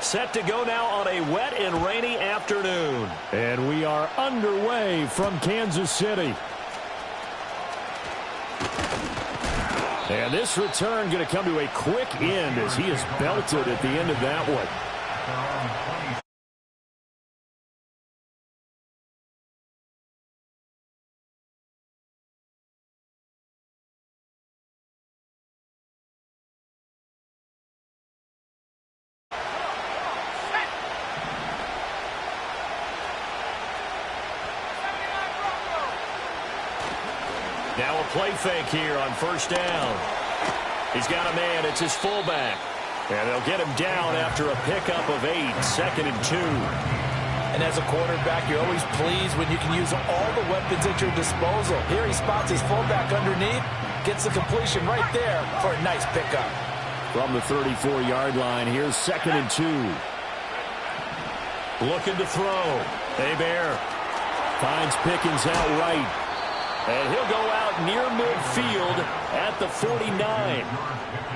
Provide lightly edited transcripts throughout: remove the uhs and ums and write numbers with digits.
Set to go now on a wet and rainy afternoon. And we are underway from Kansas City. And this return going to come to a quick end as he is belted at the end of that one. Now a play fake here on first down. He's got a man. It's his fullback. And they'll get him down after a pickup of 8, 2nd and 2. And as a quarterback, you're always pleased when you can use all the weapons at your disposal. Here he spots his fullback underneath, gets the completion right there for a nice pickup. From the 34-yard line, here's 2nd and 2. Looking to throw. Hebert finds Pickens out right. And he'll go out near midfield at the 49.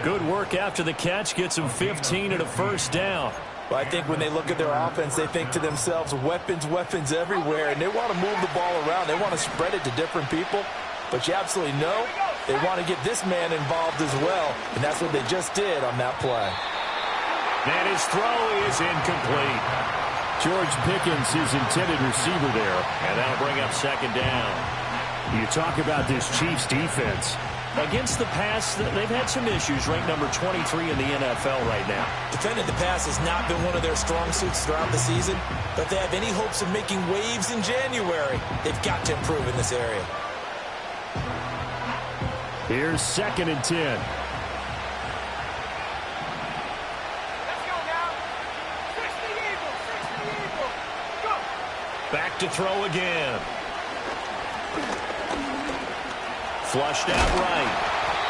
Good work after the catch. Gets him 15 and a first down. Well, I think when they look at their offense, they think to themselves, weapons, weapons everywhere. And they want to move the ball around. They want to spread it to different people. But you absolutely know they want to get this man involved as well. And that's what they just did on that play. And his throw is incomplete. George Pickens, his intended receiver there. And that'll bring up 2nd down. You talk about this Chiefs defense. Against the pass, they've had some issues. Ranked number 23 in the NFL right now. Defending the pass has not been one of their strong suits throughout the season. But if they have any hopes of making waves in January, they've got to improve in this area. Here's 2nd and 10. Let's go now. 60 Eagles. Go. Back to throw again. Flushed out right.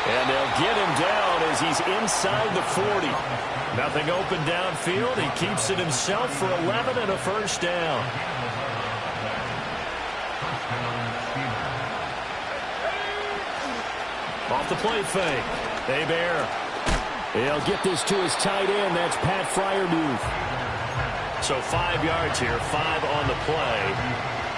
And they'll get him down as he's inside the 40. Nothing open downfield. He keeps it himself for 11 and a first down. Off the play fake. Hebert. He'll get this to his tight end. That's Pat Freiermuth. So 5 yards here, 5 on the play.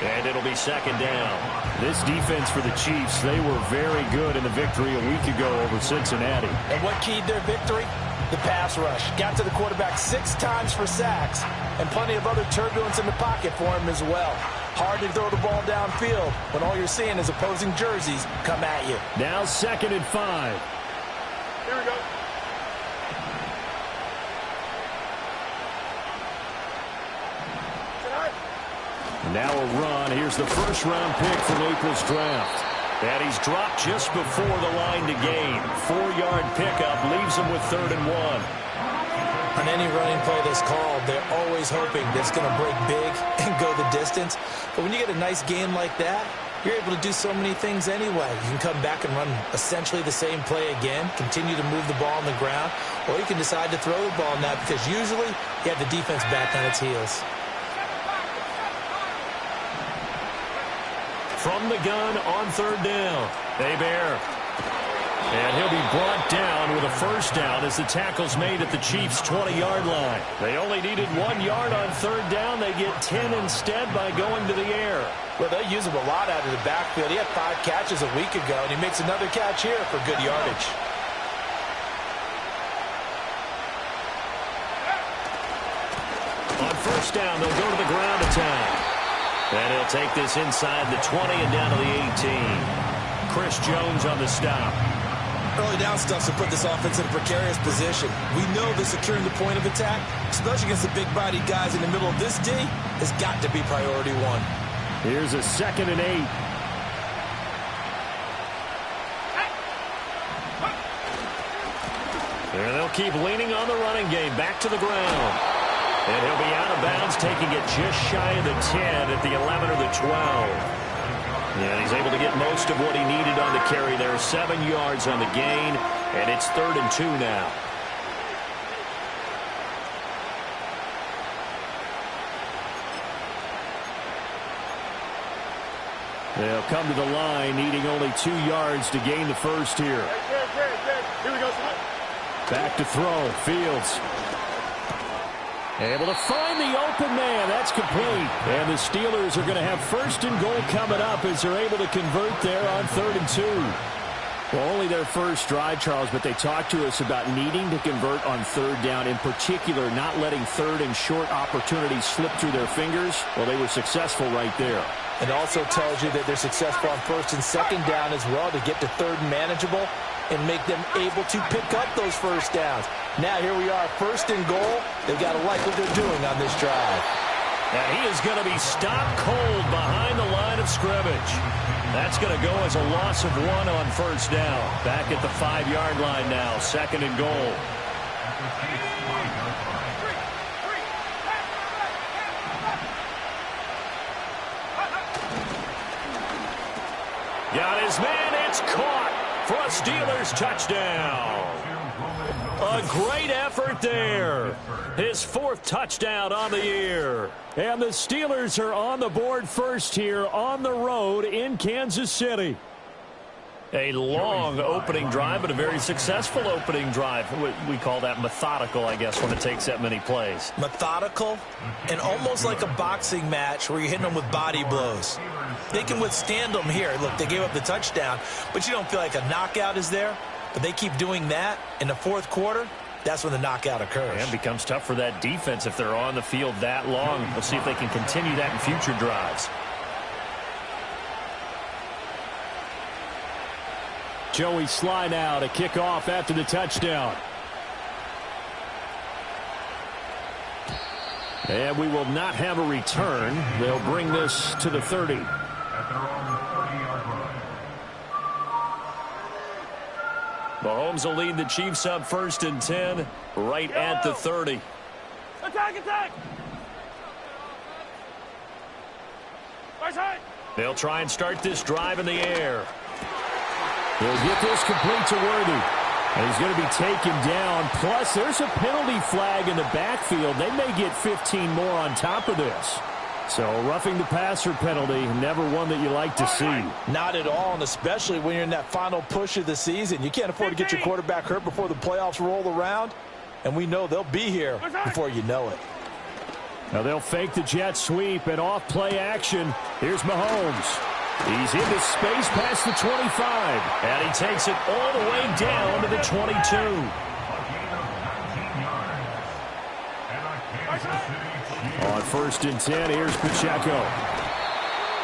And it'll be 2nd down. This defense for the Chiefs, they were very good in the victory a week ago over Cincinnati. And what keyed their victory? The pass rush. Got to the quarterback 6 times for sacks, and plenty of other turbulence in the pocket for him as well. Hard to throw the ball downfield when all you're seeing is opposing jerseys come at you. Now 2nd and 5. Here we go. Now a run. Here's the first-round pick from April's draft. And he's dropped just before the line to gain. 4-yard pickup leaves him with 3rd and 1. On any running play that's called, they're always hoping that it's going to break big and go the distance. But when you get a nice game like that, you're able to do so many things anyway. You can come back and run essentially the same play again, continue to move the ball on the ground, or you can decide to throw the ball now because usually you have the defense back on its heels. From the gun on 3rd down. Hebert. And he'll be brought down with a first down as the tackle's made at the Chiefs' 20-yard line. They only needed 1 yard on 3rd down. They get 10 instead by going to the air. Well, they use him a lot out of the backfield. He had 5 catches a week ago, and he makes another catch here for good yardage. On first down, they'll go to the ground attack. And he'll take this inside the 20 and down to the 18. Chris Jones on the stop. Early down stuff to put this offense in a precarious position. We know that securing the point of attack, especially against the big-bodied guys in the middle of this D, has got to be priority 1. Here's a 2nd and 8. And they'll keep leaning on the running game. Back to the ground. And he'll be out of bounds, taking it just shy of the 10 at the 11 or the 12. And he's able to get most of what he needed on the carry there. 7 yards on the gain, and it's 3rd and 2 now. They'll come to the line, needing only 2 yards to gain the first here. Here we go, son. Back to throw. Fields. Able to find the open man. That's complete. And the Steelers are going to have 1st and goal coming up as they're able to convert there on 3rd and 2. Well, only their first drive, Charles, but they talked to us about needing to convert on 3rd down, in particular not letting 3rd and short opportunities slip through their fingers. Well, they were successful right there. It also tells you that they're successful on 1st and 2nd down as well to get to 3rd and manageable and make them able to pick up those 1st downs. Now here we are, 1st and goal. They've got to like what they're doing on this drive. And he is going to be stopped cold behind the line of scrimmage. That's going to go as a loss of 1 on 1st down. Back at the 5-yard line now, 2nd and goal. Got his man, it's caught for a Steelers touchdown. A great effort there. His 4th touchdown on the year. And the Steelers are on the board first here on the road in Kansas City. A long opening drive, but a very successful opening drive. We call that methodical, I guess, when it takes that many plays. Methodical and almost like a boxing match where you're hitting them with body blows. They can withstand them here. Look, they gave up the touchdown, but you don't feel like a knockout is there. But they keep doing that in the 4th quarter. That's when the knockout occurs. And it becomes tough for that defense if they're on the field that long. We'll see if they can continue that in future drives. Joey Sly now to kick off after the touchdown. And we will not have a return. They'll bring this to the 30. Mahomes will lead the Chiefs up 1st and 10 right at the 30. Attack, attack! They'll try and start this drive in the air. He'll get this complete to Worthy. And he's going to be taken down. Plus, there's a penalty flag in the backfield. They may get 15 more on top of this. So, roughing the passer penalty, never one that you like to see. Not at all, and especially when you're in that final push of the season. You can't afford to get your quarterback hurt before the playoffs roll around. And we know they'll be here before you know it. Now they'll fake the jet sweep and off play action. Here's Mahomes. He's into space past the 25. And he takes it all the way down to the 22. On 1st and 10, here's Pacheco.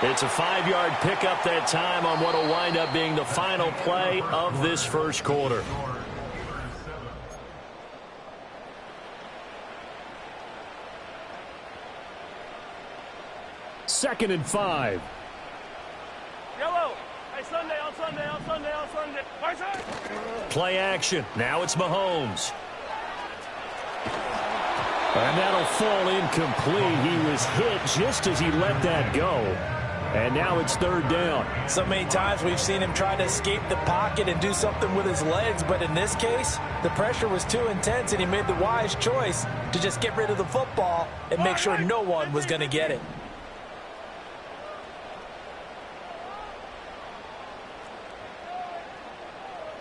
It's a 5-yard pickup that time on what will wind up being the final play of this 1st quarter. Second and 5. Yellow. Hey, Sunday, on Sunday, on Sunday, on Sunday. Play action. Now it's Mahomes. And that'll fall incomplete. He was hit just as he let that go. And now it's 3rd down. So many times we've seen him try to escape the pocket and do something with his legs, but in this case, the pressure was too intense and he made the wise choice to just get rid of the football and make sure no one was going to get it.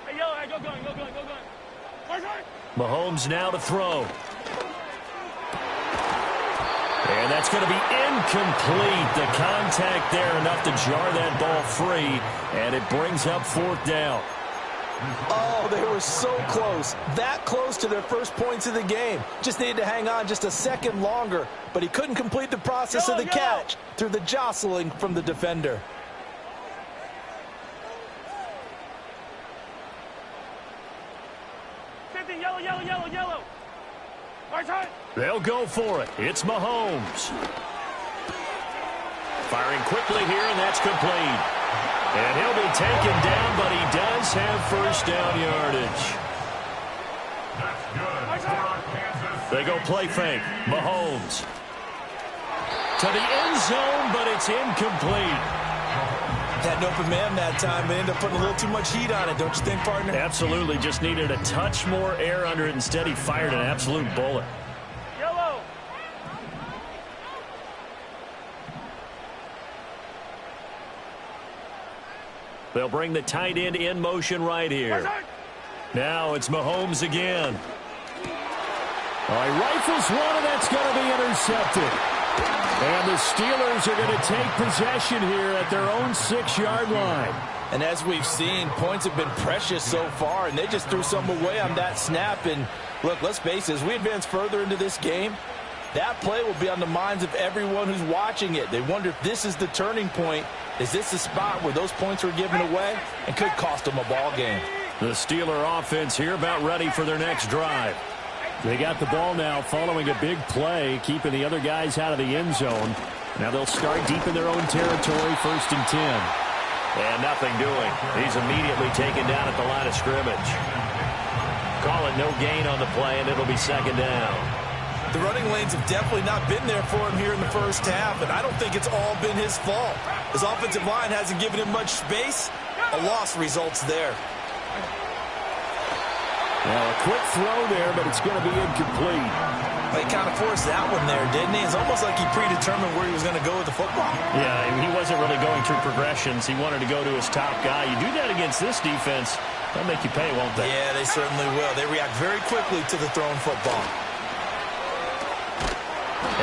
Hey, yellow, hey, go going. Mahomes now to throw. And that's going to be incomplete. The contact there enough to jar that ball free, and it brings up 4th down. Oh, they were so close. That close to their first points of the game. Just needed to hang on just a second longer, but he couldn't complete the process of the catch through the jostling from the defender. Yellow. They'll go for it. It's Mahomes. Firing quickly here, and that's complete. And he'll be taken down, but he does have 1st down yardage. They go play fake. Mahomes. To the end zone, but it's incomplete. Had an open man that time, but ended up putting a little too much heat on it, don't you think, partner? Absolutely. Just needed a touch more air under it. Instead, he fired an absolute bullet. Yellow. They'll bring the tight end in motion right here. Now it's Mahomes again. Oh, he rifles one, and that's going to be intercepted. And the Steelers are going to take possession here at their own 6-yard line. And as we've seen, points have been precious so far, and they just threw some away on that snap. And look, let's face it, as we advance further into this game, that play will be on the minds of everyone who's watching it. They wonder if this is the turning point. Is this the spot where those points were given away and could cost them a ball game? The Steeler offense here about ready for their next drive. They got the ball now following a big play, keeping the other guys out of the end zone. Now they'll start deep in their own territory, 1st and 10. And nothing doing. He's immediately taken down at the line of scrimmage. Call it no gain on the play, and it'll be 2nd down. The running lanes have definitely not been there for him here in the first half, and I don't think it's all been his fault. His offensive line hasn't given him much space. A loss results there. Now a quick throw there, but it's going to be incomplete. He kind of forced that one there, didn't he? It's almost like he predetermined where he was going to go with the football. Yeah, he wasn't really going through progressions. He wanted to go to his top guy. You do that against this defense, they'll make you pay, won't they? Yeah, they certainly will. They react very quickly to the thrown football.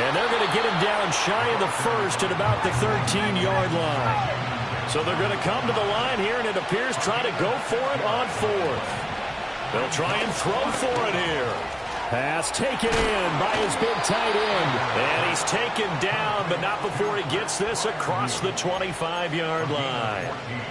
And they're going to get him down shy of the 1st at about the 13-yard line. So they're going to come to the line here, and it appears try to go for it on 4th. They'll try and throw for it here. Pass taken in by his big tight end. And he's taken down, but not before he gets this across the 25-yard line.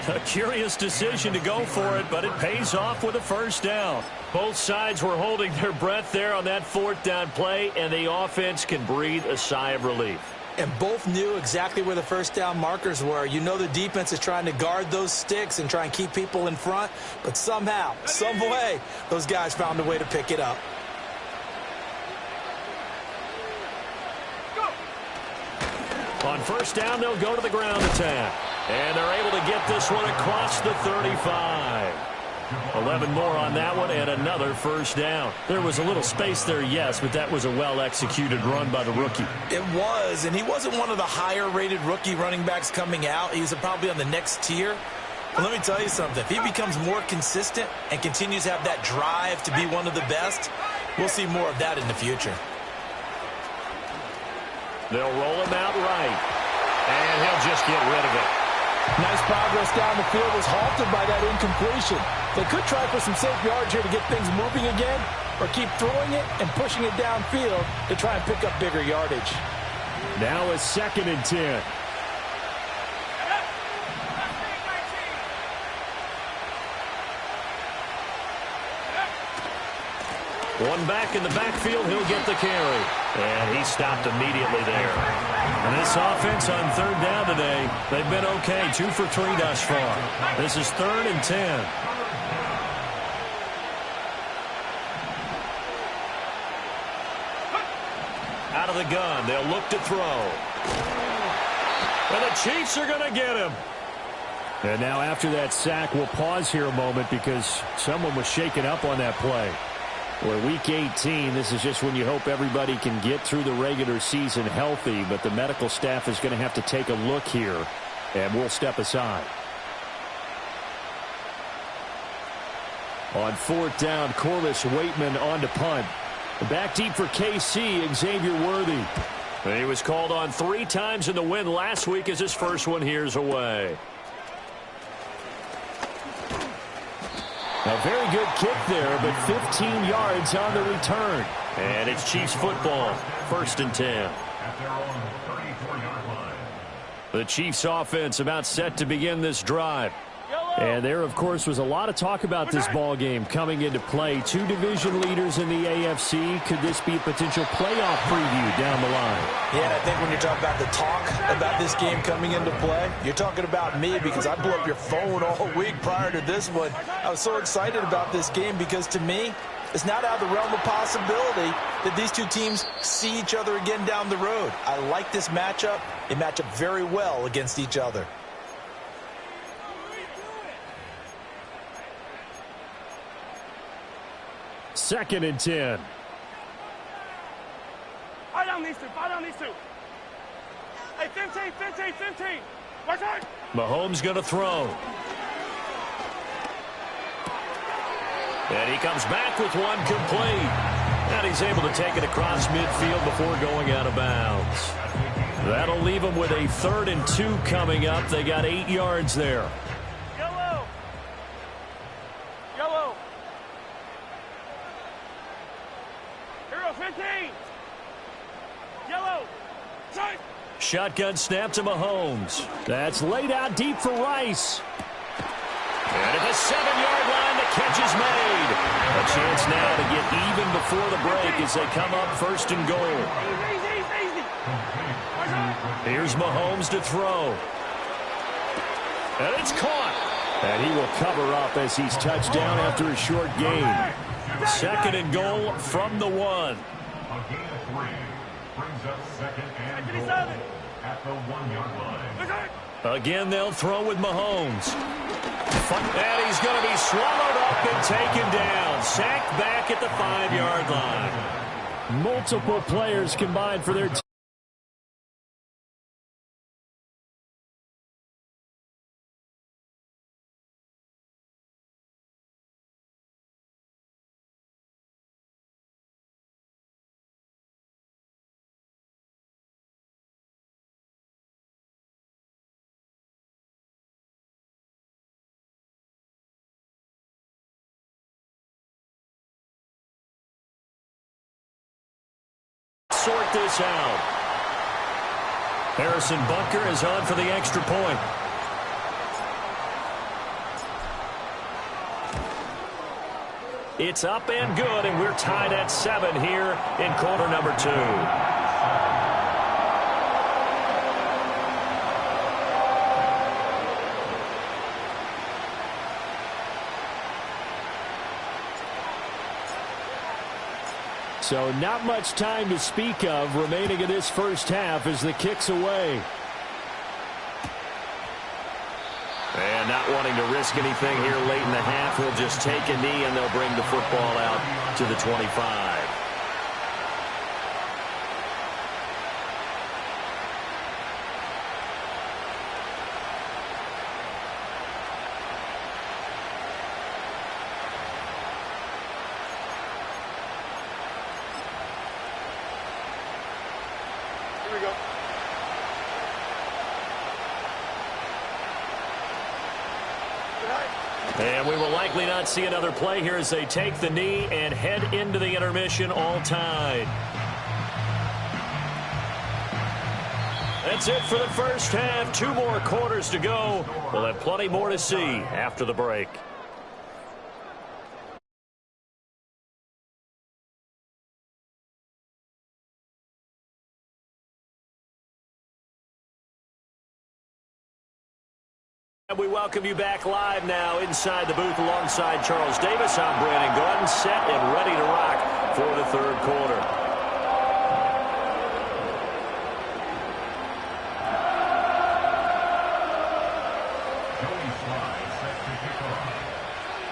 A curious decision to go for it, but it pays off with a 1st down. Both sides were holding their breath there on that 4th down play, and the offense can breathe a sigh of relief. And both knew exactly where the 1st down markers were. You know the defense is trying to guard those sticks and try and keep people in front, but somehow, some way, those guys found a way to pick it up. On 1st down, they'll go to the ground attack. And they're able to get this one across the 35. 11 more on that one, and another 1st down. There was a little space there, yes, but that was a well-executed run by the rookie. It was, and he wasn't one of the higher-rated rookie running backs coming out. He was probably on the next tier. But let me tell you something. If he becomes more consistent and continues to have that drive to be one of the best, we'll see more of that in the future. They'll roll him out right, and he'll just get rid of it. Nice progress down the field was halted by that incompletion. They could try for some safe yards here to get things moving again, or keep throwing it and pushing it downfield to try and pick up bigger yardage. Now a 2nd and 10. One back in the backfield, he'll get the carry. And he stopped immediately there. And this offense on 3rd down today, they've been okay. 2 for 3 thus far. This is 3rd and 10. Out of the gun, they'll look to throw. And the Chiefs are going to get him. And now after that sack, we'll pause here a moment because someone was shaken up on that play. We're week 18. This is just when you hope everybody can get through the regular season healthy, but the medical staff is going to have to take a look here, and we'll step aside. On 4th down, Corliss Waitman on to punt. Back deep for KC, Xavier Worthy. He was called on 3 times in the win last week as his first one here's away. A very good kick there, but 15 yards on the return. And it's Chiefs football, 1st and 10. The Chiefs offense about set to begin this drive. And there, of course, was a lot of talk about this ball game coming into play. 2 division leaders in the AFC. Could this be a potential playoff preview down the line? Yeah, and I think when you're talking about the talk about this game coming into play, you're talking about me because I blew up your phone all week prior to this one. I was so excited about this game because, to me, it's not out of the realm of possibility that these two teams see each other again down the road. I like this matchup. They match up very well against each other. Second and 10. Fire down these two. Fire down these two. Hey, 15, 15, 15. Watch out. Mahomes going to throw. And he comes back with one complete. And he's able to take it across midfield before going out of bounds. That'll leave them with a 3rd and 2 coming up. They got 8 yards there. Yellow. Yellow. Hero 15. Yellow. Strike. Shotgun snap to Mahomes. That's laid out deep for Rice. And at the 7-yard line, the catch is made. A chance now to get even before the break as they come up 1st and goal. Easy. Here's Mahomes to throw. And it's caught. And he will cover up as he's touched down after a short gain. 2nd and goal from the 1. Brings up 2nd and goal at the 1-yard line. Again, they'll throw with Mahomes. And he's going to be swallowed up and taken down. Sacked back at the 5-yard line. Multiple players combined for their team. Sort this out. Harrison Butker is on for the extra point. It's up and good, and we're tied at 7 here in quarter number 2. So not much time to speak of remaining in this first half as the kick's away. And not wanting to risk anything here late in the half, he'll just take a knee and they'll bring the football out to the 25. And we will likely not see another play here as they take the knee and head into the intermission all tied. That's it for the first half. 2 more quarters to go. We'll have plenty more to see after the break. We welcome you back live now inside the booth alongside Charles Davis. I'm Brandon Gordon, set and ready to rock for the 3rd quarter.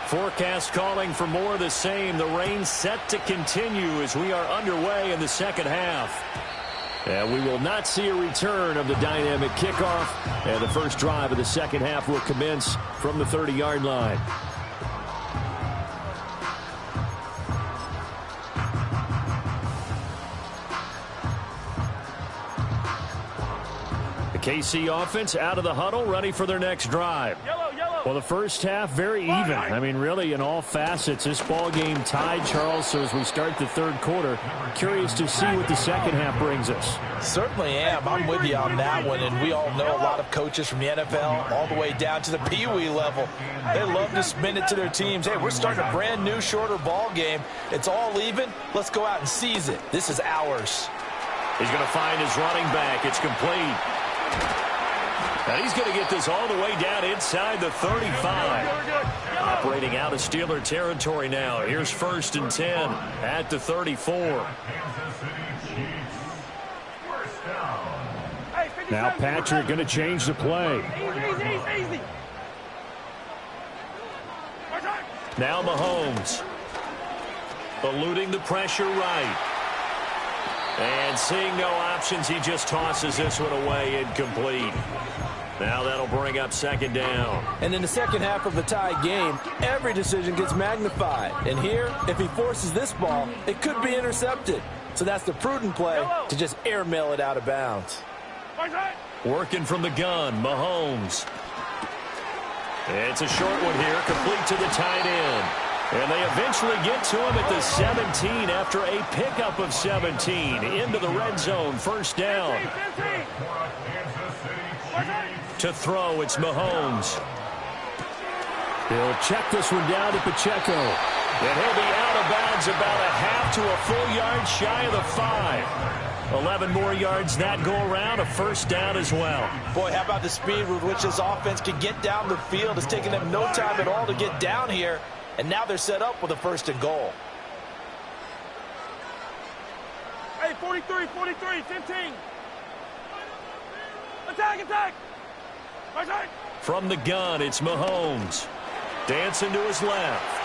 Forecast calling for more of the same. The rain set to continue as we are underway in the second half. And we will not see a return of the dynamic kickoff. And the first drive of the second half will commence from the 30-yard line. The KC offense out of the huddle, ready for their next drive. Well, the first half, very even. I mean, really, in all facets, this ball game tied, Charles. So as we start the 3rd quarter, curious to see what the second half brings us. Certainly am. I'm with you on that one. And we all know a lot of coaches from the NFL all the way down to the Pee Wee level. They love to spin it to their teams. Hey, we're starting a brand new, shorter ball game. It's all even. Let's go out and seize it. This is ours. He's going to find his running back. It's complete. And he's going to get this all the way down inside the 35. Operating out of Steeler territory now. Here's 1st and 10 at the 34. Now Patrick going to change the play. Easy. Now Mahomes. Eluding the pressure right. And seeing no options, he just tosses this one away, incomplete. Now that'll bring up second down. And in the second half of a tie game, every decision gets magnified. And here, if he forces this ball, it could be intercepted. So that's the prudent play to just airmail it out of bounds. Working from the gun, Mahomes. It's a short one here, complete to the tight end. And they eventually get to him at the 17 after a pickup of 17 into the red zone. First down. To throw, it's Mahomes. He'll check this one down to Pacheco. And he'll be out of bounds about a half to a full yard shy of the 5. 11 more yards that go around, a first down as well. Boy, how about the speed with which this offense can get down the field? It's taken them no time at all to get down here. And now they're set up with a first and goal. Hey, 43, 15. Attack. From the gun, it's Mahomes. Dancing to his left.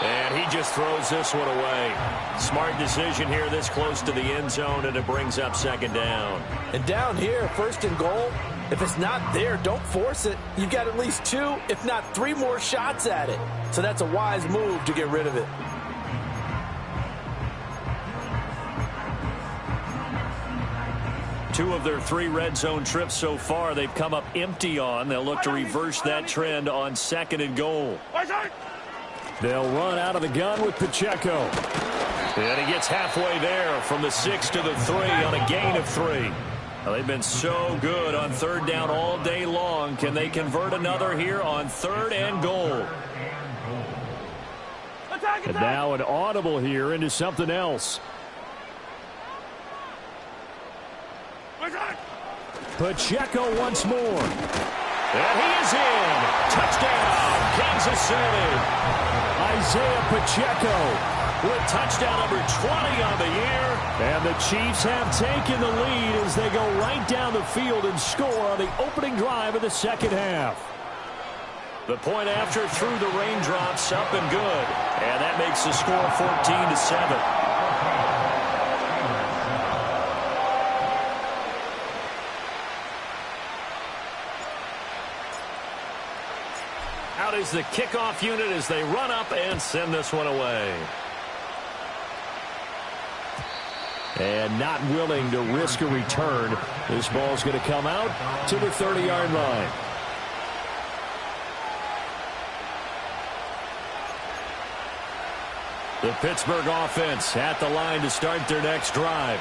And he just throws this one away. Smart decision here this close to the end zone, and it brings up second down. And down here, first and goal, if it's not there, don't force it. You've got at least 2, if not 3 more shots at it. So that's a wise move to get rid of it. Two of their 3 red zone trips so far, they've come up empty on. They'll look to reverse that trend on second and goal. They'll run out of the gun with Pacheco. And he gets halfway there from the 6 to the 3 on a gain of 3. Well, they've been so good on third down all day long. Can they convert another here on third and goal? And now an audible here into something else. Pacheco once more. And he is in. Touchdown, Kansas City. Isaiah Pacheco with touchdown number 20 on the year. And the Chiefs have taken the lead as they go right down the field and score on the opening drive of the second half. The point after through the raindrops, up and good. And that makes the score 14-7. Out is the kickoff unit as they run up and send this one away. And not willing to risk a return. This ball's going to come out to the 30-yard line. The Pittsburgh offense at the line to start their next drive.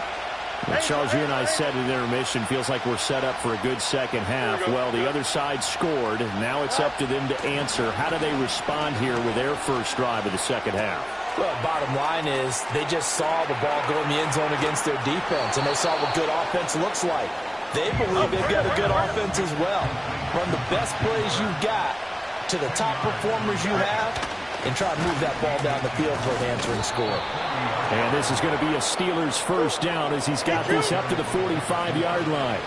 Well, Charles, you and I said in intermission, feels like we're set up for a good second half. Well, the other side scored. Now it's up to them to answer. How do they respond here with their first drive of the second half? Well, bottom line is they just saw the ball go in the end zone against their defense, and they saw what good offense looks like. They believe they've got a good offense as well. Run the best plays you've got to the top performers you have, and try to move that ball down the field for an answering score. And this is going to be a Steelers first down as he's got this up to the 45-yard line.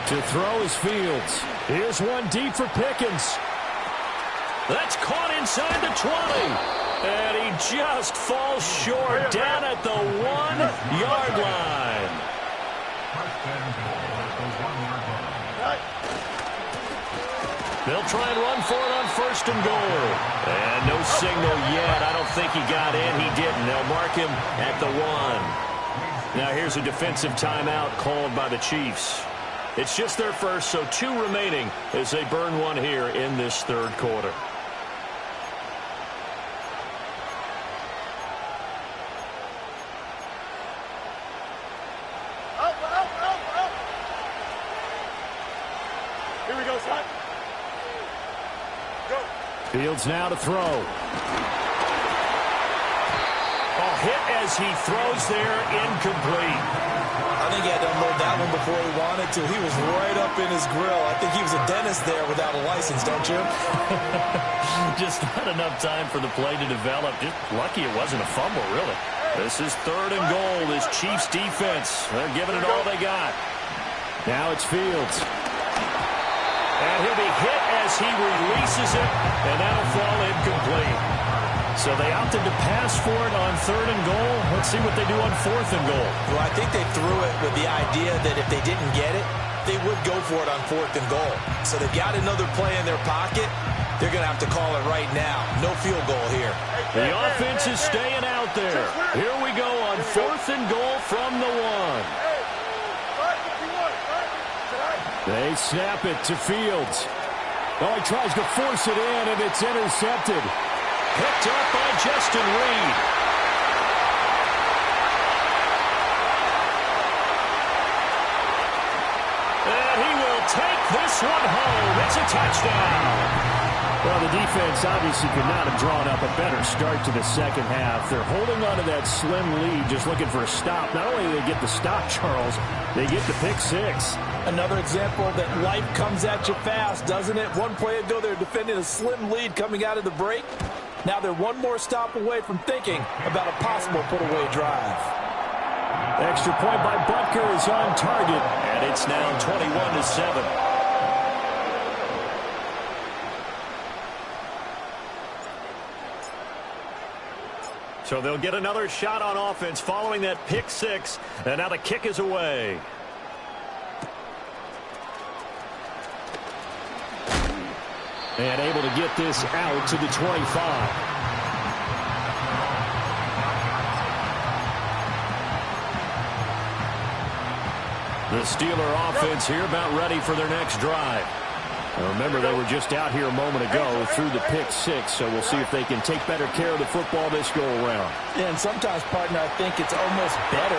To throw is Fields. Here's one deep for Pickens. That's caught inside the 20. And he just falls short down at the 1-yard line. They'll try and run for it on first and goal. And no signal yet. I don't think he got in. He didn't. They'll mark him at the 1. Now here's a defensive timeout called by the Chiefs. It's just their first, so 2 remaining as they burn one here in this third quarter. Here we go, son. Go. Fields now to throw. A hit as he throws there, incomplete. I think he had to unload that one before he wanted to. He was right up in his grill. I think he was a dentist there without a license, don't you? Just not enough time for the play to develop. Just lucky it wasn't a fumble, really. This is third and goal. This Chiefs defense, they're giving it all they got. Now it's Fields. And he'll be hit as he releases it, and that'll fall incomplete. So they opted to pass for it on 3rd and goal. Let's see what they do on 4th and goal. Well, I think they threw it with the idea that if they didn't get it, they would go for it on 4th and goal. So they've got another play in their pocket. They're going to have to call it right now. No field goal here. The offense is staying out there. Here we go on 4th and goal from the 1. They snap it to Fields. Oh, he tries to force it in, and it's intercepted. Picked up by Justin Reed. And he will take this one home. It's a touchdown. Well, the defense obviously could not have drawn up a better start to the second half. They're holding on to that slim lead, just looking for a stop. Not only do they get the stop, Charles, they get the pick six. Another example that life comes at you fast, doesn't it? One play ago, they're defending a slim lead coming out of the break. Now they're one more stop away from thinking about a possible put-away drive. Extra point by Butker is on target, and it's now 21-7. So they'll get another shot on offense following that pick six, and now the kick is away. And able to get this out to the 25. The Steeler offense here about ready for their next drive. Now remember, they were just out here a moment ago through the pick six, so we'll see if they can take better care of the football this go-around. Yeah, and sometimes, partner, I think it's almost better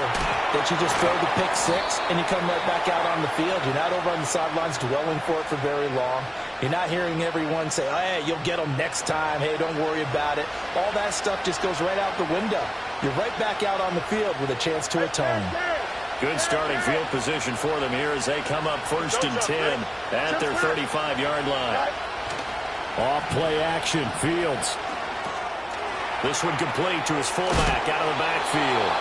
that you just throw the pick six and you come right back out on the field. You're not over on the sidelines dwelling for it for very long. You're not hearing everyone say, oh, hey, you'll get them next time. Hey, don't worry about it. All that stuff just goes right out the window. You're right back out on the field with a chance to atone. Good starting field position for them here as they come up 1st and 10 at their 35-yard line. Off play action, Fields. This one complete to his fullback out of the backfield.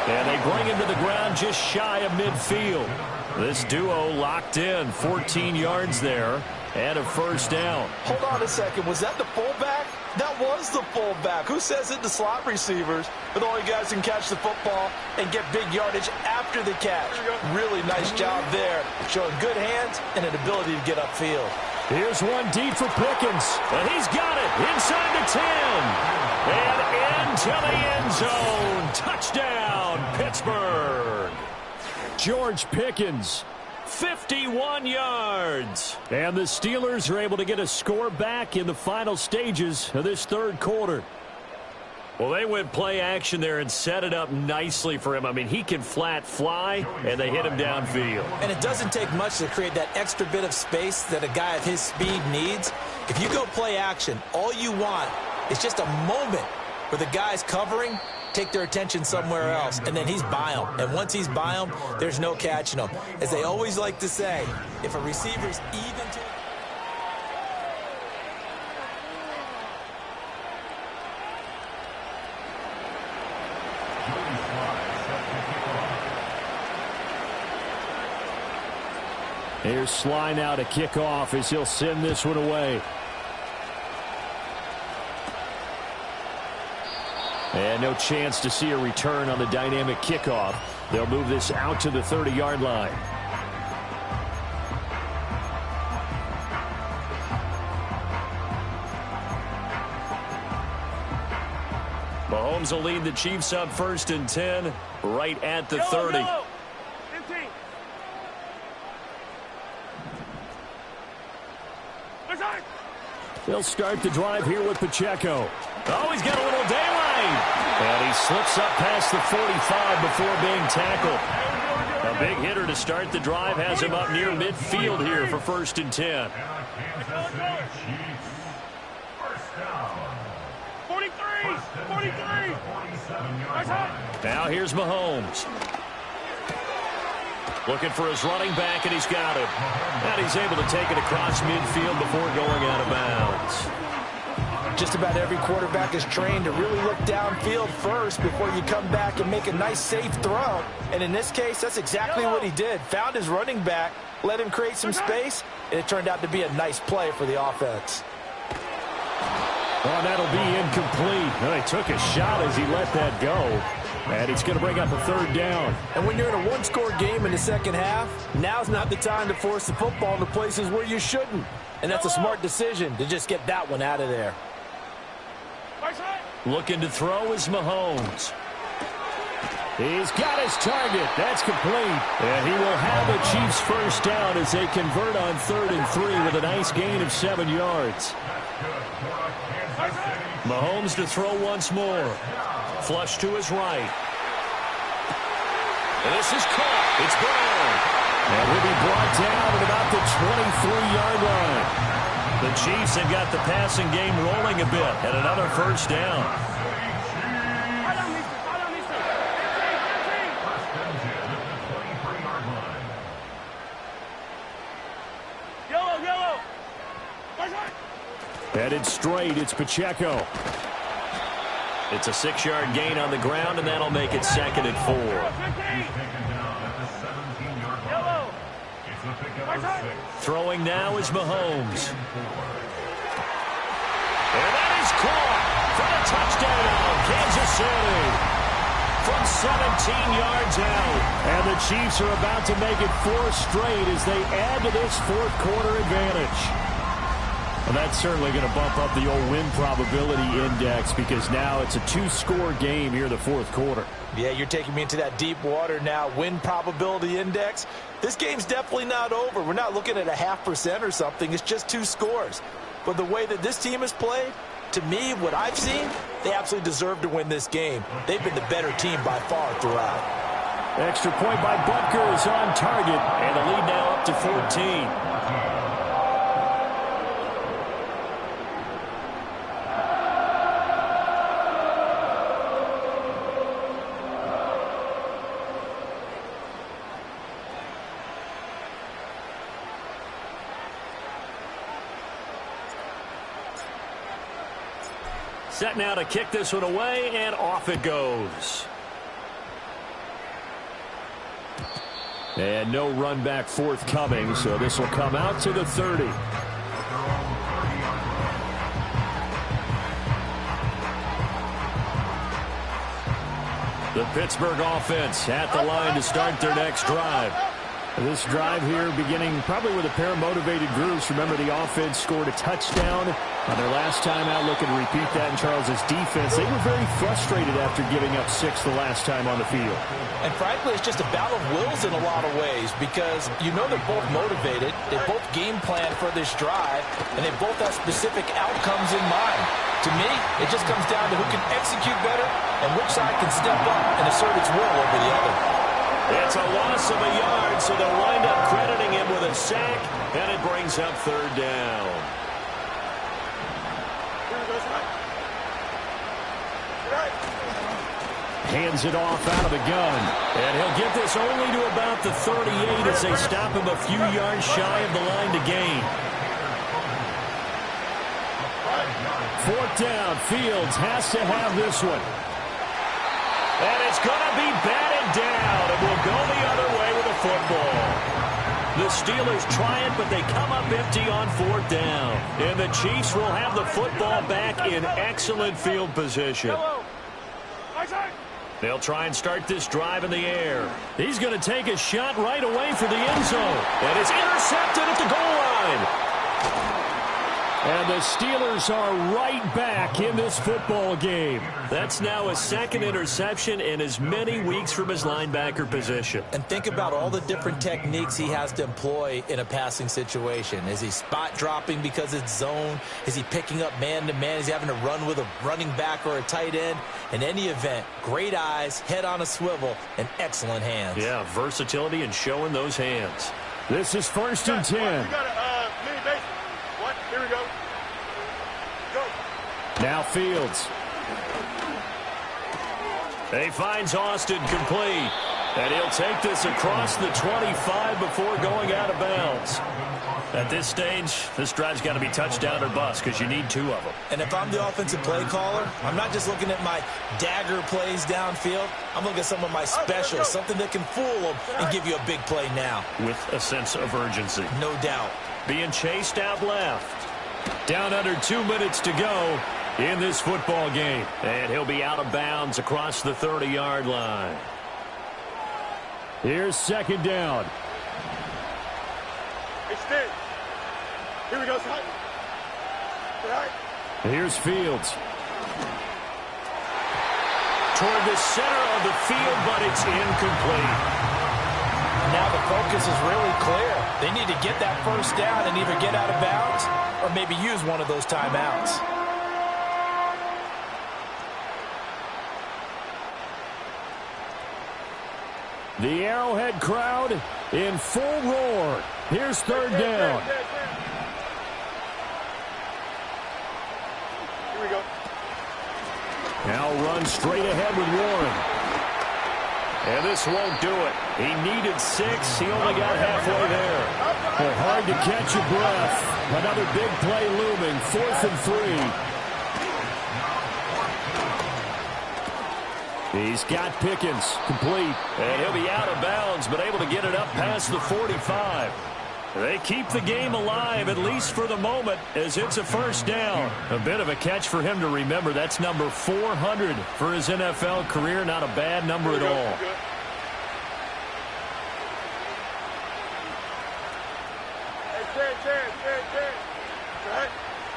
And they bring him to the ground just shy of midfield. This duo locked in, 14 yards there, and a 1st down. Hold on a second. Was that the fullback? That was the fullback. Who says it to slot receivers? But the only guys can catch the football and get big yardage after the catch. Really nice job there, showing good hands and an ability to get upfield. Here's one deep for Pickens, and he's got it inside the 10. And into the end zone. Touchdown, Pittsburgh. George Pickens, 51 yards. And the Steelers are able to get a score back in the final stages of this 3rd quarter. Well, they went play action there and set it up nicely for him. I mean, he can flat fly, and they hit him downfield. And it doesn't take much to create that extra bit of space that a guy of his speed needs. If you go play action, all you want is just a moment where the guy's covering, take their attention somewhere else, and then he's by him. And once he's by him, there's no catching him. As they always like to say, if a receiver's even to... Here's Sly now to kick off as he'll send this one away. And no chance to see a return on the dynamic kickoff. They'll move this out to the 30-yard line. Mahomes will lead the Chiefs up 1st and 10 right at the 30. They'll start the drive here with Pacheco. Oh, he's got a little daylight. And he slips up past the 45 before being tackled. A big hitter to start the drive has him up near midfield here for 1st and 10. 43. Now here's Mahomes. Looking for his running back, and he's got him. And he's able to take it across midfield before going out of bounds. Just about every quarterback is trained to really look downfield first before you come back and make a nice, safe throw. And in this case, that's exactly what he did. Found his running back, let him create some space, and it turned out to be a nice play for the offense. Oh, that'll be incomplete. Well, he took a shot as he let that go. And it's going to bring up a third down. And when you're in a one-score game in the second half, now's not the time to force the football into places where you shouldn't. And that's a smart decision to just get that one out of there. Looking to throw is Mahomes. He's got his target. That's complete. And he will have the Chiefs first down as they convert on 3rd and 3 with a nice gain of 7 yards. Mahomes to throw once more. Flush to his right. And this is caught. It's Brown. And will be brought down at about the 23-yard line. The Chiefs have got the passing game rolling a bit and another first down. Yellow. Headed straight, it's Pacheco. It's a 6-yard gain on the ground, and that'll make it 2nd and 4. Throwing now is Mahomes. And that is caught for the touchdown, Kansas City. From 17 yards out. And the Chiefs are about to make it 4 straight as they add to this fourth-quarter advantage. Well, that's certainly going to bump up the old win probability index because now it's a 2-score game here in the fourth quarter. Yeah, you're taking me into that deep water now. Win probability index. This game's definitely not over. We're not looking at a 0.5% or something. It's just 2 scores. But the way that this team has played, to me, what I've seen, they absolutely deserve to win this game. They've been the better team by far throughout. Extra point by Butker is on target. And the lead now up to 14. Set now to kick this one away, and off it goes. And no run back forthcoming, so this will come out to the 30. The Pittsburgh offense at the line to start their next drive. This drive here beginning probably with a pair of motivated groups. Remember, the offense scored a touchdown on their last time out. Looking to repeat that in Charles's defense. They were very frustrated after giving up 6 the last time on the field. And frankly, it's just a battle of wills in a lot of ways because you know they're both motivated. They both game plan for this drive, and they both have specific outcomes in mind. To me, it just comes down to who can execute better and which side can step up and assert its will over the other. It's a loss of a yard, so they'll wind up crediting him with a sack, and it brings up 3rd down. Hands it off out of the gun. And he'll get this only to about the 38 as they stop him a few yards shy of the line to gain. 4th down. Fields has to have this one. And it's going to be batted down, and we'll go the other way with the football. The Steelers try it, but they come up empty on 4th down. And the Chiefs will have the football back in excellent field position. They'll try and start this drive in the air. He's going to take a shot right away for the end zone. And it's intercepted at the goal line. And the Steelers are right back in this football game. That's now a 2nd interception in as many weeks from his linebacker position. And think about all the different techniques he has to employ in a passing situation. Is he spot dropping because it's zone? Is he picking up man-to-man? Is he having to run with a running back or a tight end? In any event, great eyes, head on a swivel, and excellent hands. Yeah, versatility and showing those hands. This is 1st and 10. You got a mini base. What? Here we go. Now Fields. He finds Austin complete. And he'll take this across the 25 before going out of bounds. At this stage, this drive's got to be touchdown or bust because you need 2 of them. And if I'm the offensive play caller, I'm not just looking at my dagger plays downfield. I'm looking at some of my specials, something that can fool them and give you a big play now. With a sense of urgency. No doubt. Being chased out left. Down under 2 minutes to go. in this football game. And he'll be out of bounds across the 30-yard line. Here's second down. Extend. Here we go, son. All right. Here's Fields. Toward the center of the field, but it's incomplete. Now the focus is really clear. They need to get that first down and either get out of bounds or maybe use one of those timeouts. The Arrowhead crowd in full roar. Here's third down. Here we go. Now run straight ahead with Warren. And this won't do it. He needed 6. He only got halfway there. Well, hard to catch your breath. Another big play looming. 4th and 3. He's got Pickens. Complete. And he'll be out of bounds, but able to get it up past the 45. They keep the game alive, at least for the moment, as it's a first down. A bit of a catch for him to remember. That's number 400 for his NFL career. Not a bad number at all.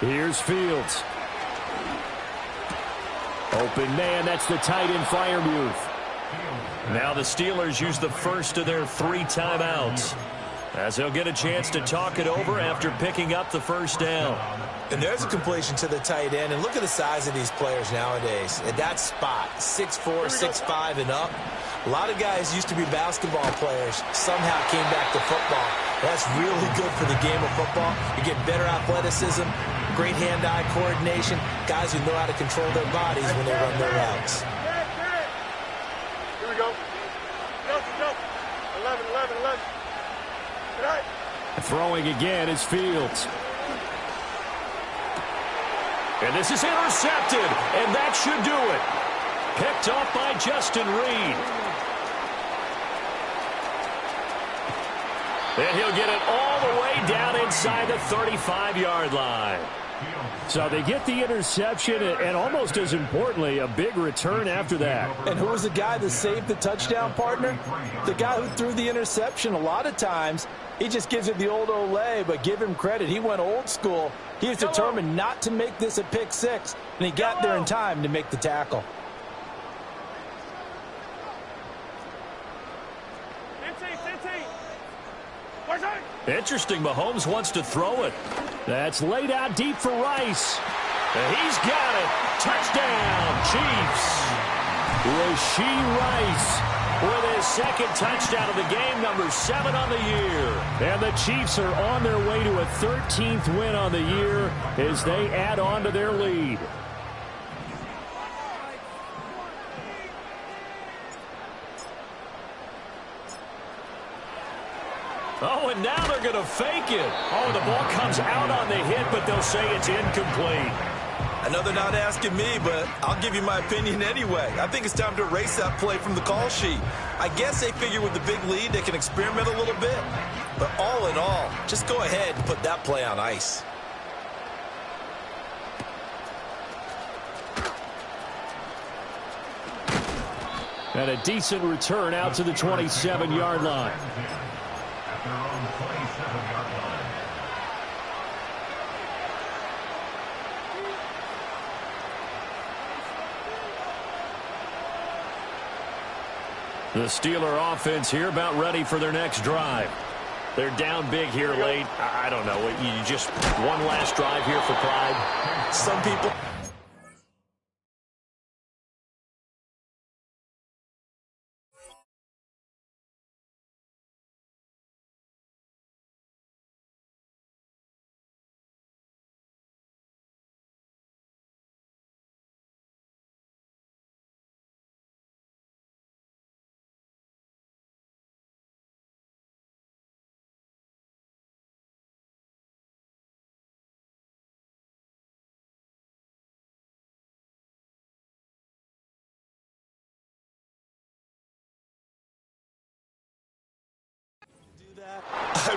Here's Fields. Open man, that's the tight end Freiermuth. Now the Steelers use the first of their 3 timeouts, as they'll get a chance to talk it over after picking up the first down. And there's a completion to the tight end. And look at the size of these players nowadays. At that spot, 6'4", 6'5", and up. A lot of guys used to be basketball players, somehow came back to football. That's really good for the game of football. You get better athleticism, great hand-eye coordination, guys who know how to control their bodies when they run their routes. Here we go. Go. 11. All right. Throwing again is Fields. And this is intercepted, and that should do it. Picked off by Justin Reed. And he'll get it all the way down inside the 35-yard line. So they get the interception, and almost as importantly, a big return after that. And who was the guy that saved the touchdown, partner? The guy who threw the interception. A lot of times, he just gives it the old Olay, but give him credit. He went old school. He was determined not to make this a pick 6, and he got there in time to make the tackle. Interesting, Mahomes wants to throw it. That's laid out deep for Rice. And he's got it. Touchdown, Chiefs. Rashee Rice with his second touchdown of the game, number 7 on the year. And the Chiefs are on their way to a 13th win on the year as they add on to their lead. Oh, and now they're going to fake it. Oh, the ball comes out on the hit, but they'll say it's incomplete. I know they're not asking me, but I'll give you my opinion anyway. I think it's time to erase that play from the call sheet. I guess they figure with the big lead they can experiment a little bit. But all in all, just go ahead and put that play on ice. And a decent return out to the 27-yard line. At their own 27-yard line. The Steeler offense here about ready for their next drive. They're down big here late. I don't know. You just one last drive here for pride. Some people...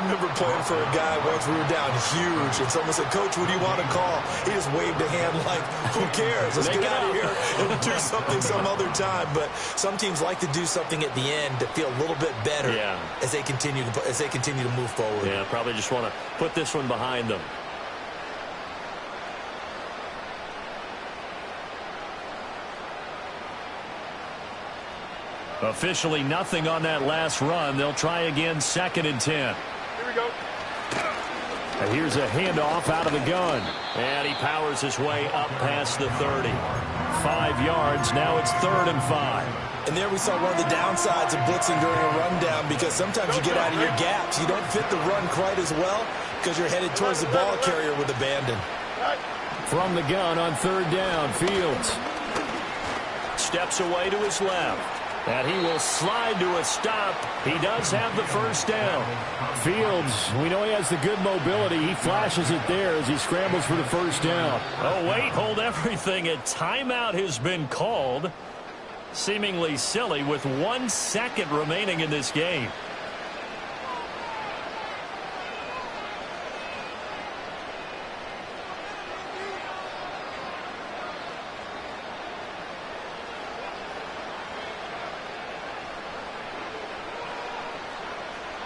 remember playing for a guy once we were down huge, and someone said, "Coach, what do you want to call?" He just waved a hand like, "Who cares? Let's get out of here and do something some other time." But some teams like to do something at the end to feel a little bit better as they continue to move forward. Yeah, probably just want to put this one behind them. Officially nothing on that last run. They'll try again, 2nd and 10. Here we go. And here's a handoff out of the gun. And he powers his way up past the 30. 5 yards. Now it's 3rd and 5. And there we saw one of the downsides of blitzing during a rundown, because sometimes you get out of your gaps. You don't fit the run quite as well because you're headed towards the ball carrier with abandon. From the gun on 3rd down, Fields Steps away to his left. And he will slide to a stop. He does have the first down. Fields, we know he has the good mobility. He flashes it there as he scrambles for the first down. Oh, wait, hold everything. A timeout has been called. Seemingly silly with 1 second remaining in this game.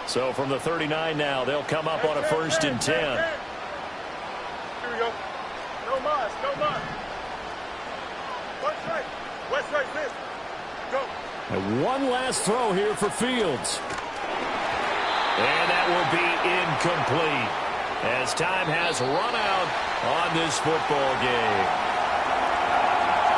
So from the 39 now, they'll come up on a 1st and 10. Here we go. No mas, no mas. West right, this. Go. And one last throw here for Fields. And that will be incomplete as time has run out on this football game.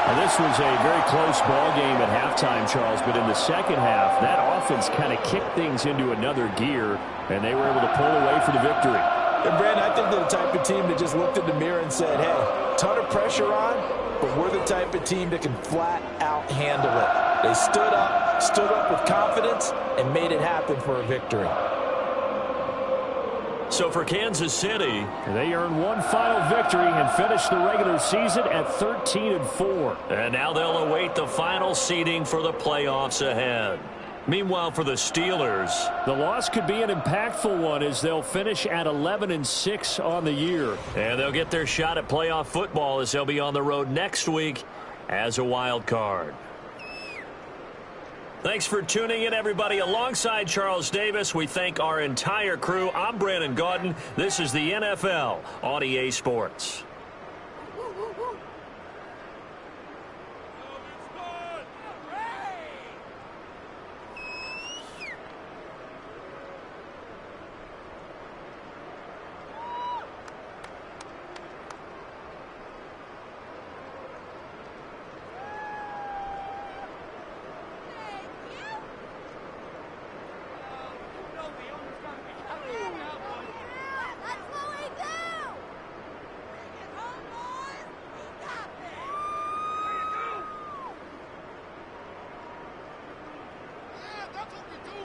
Now, this was a very close ball game at halftime, Charles, but in the second half, that offense kind of kicked things into another gear, and they were able to pull away for the victory. And, Brandon, I think they're the type of team that just looked in the mirror and said, hey, ton of pressure on, but we're the type of team that can flat out handle it. They stood up with confidence, and made it happen for a victory. So for Kansas City, they earned one final victory and finished the regular season at 13-4. And now they'll await the final seeding for the playoffs ahead. Meanwhile, for the Steelers, the loss could be an impactful one as they'll finish at 11-6 on the year. And they'll get their shot at playoff football as they'll be on the road next week as a wild card. Thanks for tuning in, everybody. Alongside Charles Davis, we thank our entire crew. I'm Brandon Gaudin. This is the NFL on EA Sports. That's what we do.